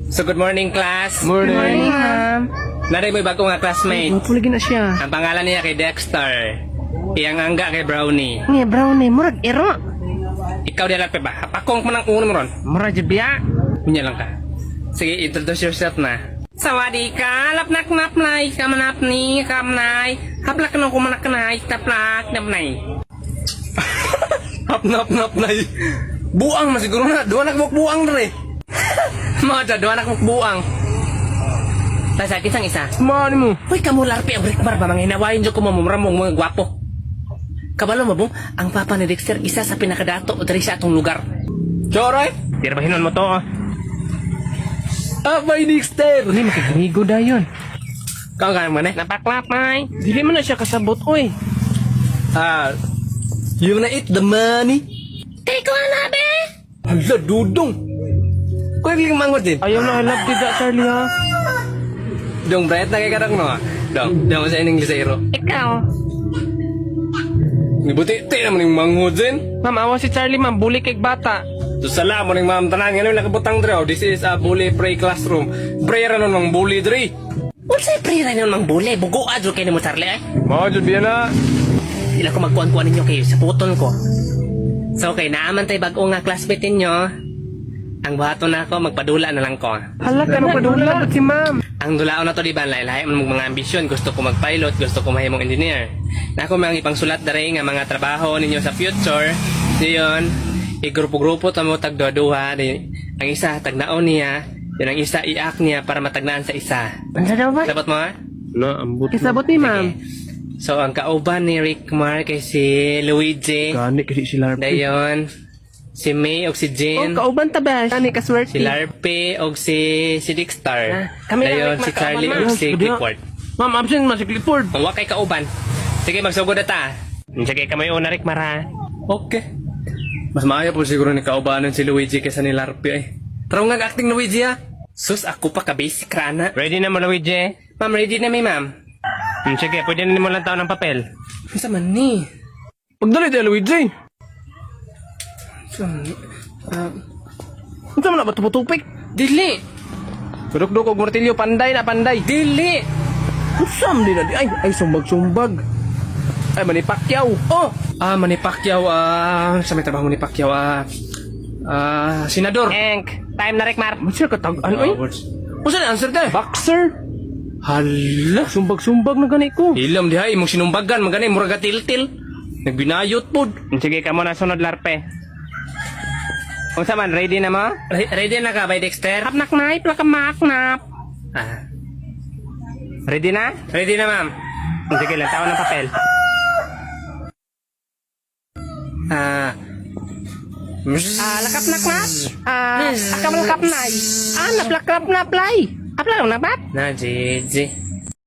So good morning class. Morning, ma'am. Naray mo bago nga classmate. Puligi na siya. Ang pangalan niya kay Dexter. Iyang angga kay Brownie. Nga, brownie. Murag, ero. Ikaw diyan pe ba? Pakong mo ng uno mo ron. Murag, jibya. Kunya lang ka. Sige, introduce yourself na. Sawadee ka, lapnak napnay, kamanapni, kamnay, haplak no kumanaknay, taplak napnay. Hapnap-napnay. Buang na siguro na, duwa nak buang na rin. Mga duwa nak buang. Tapos akin sang isa. Mani mo. Uy, kamu larpi ang break bar ba mga hinawain dyan ko mamumramong mga gwapo. Kabalo mo bong, ang papa ni Dexter isa sa pinakadato o dari sa atong lugar. Choroy? Tirbahinon mo to ah. Abay Dexter! Hindi, makikinigo da yun. Kau kaya mo na? Napaklapay. Dili mo na siya kasabot, oy. You wanna eat the money? Take ko na be! Hala, dudong! Kuya yung mangot din. Ayaw na, I love you, Charlie, ha? Dong, bright na kay karang no ah. Dong sa ining lisero. Ikaw. Nibuti, naman yung mangot din. Ma'am, awa si Charlie, ma'am. Buli kay bata. So salam mo ning ma'am tanan ngayon nakabutang dre. This is a bully free classroom. Pray ra nun mang bully dre. Unsay pray ra nun mang bully? Bugo adto kay nimo Charlie eh. Mao jud biya na. Sila ko magkuan-kuan ninyo kayo sa puton ko. So okay, naaman tay bag-o nga classmate ninyo. Ang buhaton na ako, magpadula na lang ko. Hala ka nang padula si ma'am. Ang dulaon na to di ba, lahi-lahi man mga ambisyon. Gusto ko mag-pilot, gusto ko mahimong engineer. Na ako mga ipangsulat dare nga mga trabaho ninyo sa future. Diyon, igrupo-grupo tamo tagduha. Ang isa tagnaon niya, yan ang isa iak niya para matagnaan sa isa. Ano daw ba? Sabot mo ha? Na, ambot. Kisabot ni ma'am. So ang kauban ni Rick Mark kay si Luigi. Gani kasi si Larpe. Dayon, si May o si Oh, Jean. kauban ta ba? Gani kaswerte. Si Larpe o si Dexter. kami lang, Dayon Rick, si Charlie magkauban, o si ma'am. Clifford. Ma'am, absent man si Clifford. Ang wakay kauban. Sige, magsugod na ta. Sige, kamay una Rick Mara. Okay. Mas maayo po siguro ni kaubanan si Luigi kaysa ni Larpe eh. Taraw nga acting Luigi ha. Sus, ako pa ka-basic rana. Ready na mo, Luigi? Ma'am, ready na may ma'am. Sige, pwede na mo lang taon ng papel. Isa man ni. Pagdali tayo, Luigi. Ano mo na ba tuputupik? Dili. Dudok-duk og martilyo, panday na panday. Dili. Usam din na di. Ay, sumbag-sumbag. Ay, Manny Pacquiao. Oh! Manny Pacquiao, sa may trabaho ni Pacquiao, senador. Enk, time na Rick Mar. Masya katag, ano eh? Kung saan answer ka? Boxer. Hala. Sumbag-sumbag na gani ko. Ilam diha, imong sinumbagan, magana muraga til-til. Nagbinayot pod. Sige ka muna sunod, Larpe. Kung saan, ready na mo? Ready na ka, by Dexter? Kapnak na, plakamaknap. Ready na? Ready na, ma'am. Sige lang, taon ng papel. Lakap-naknap. Akamalakap na. Naplakap na play. Aplak na bat? Na, Gigi.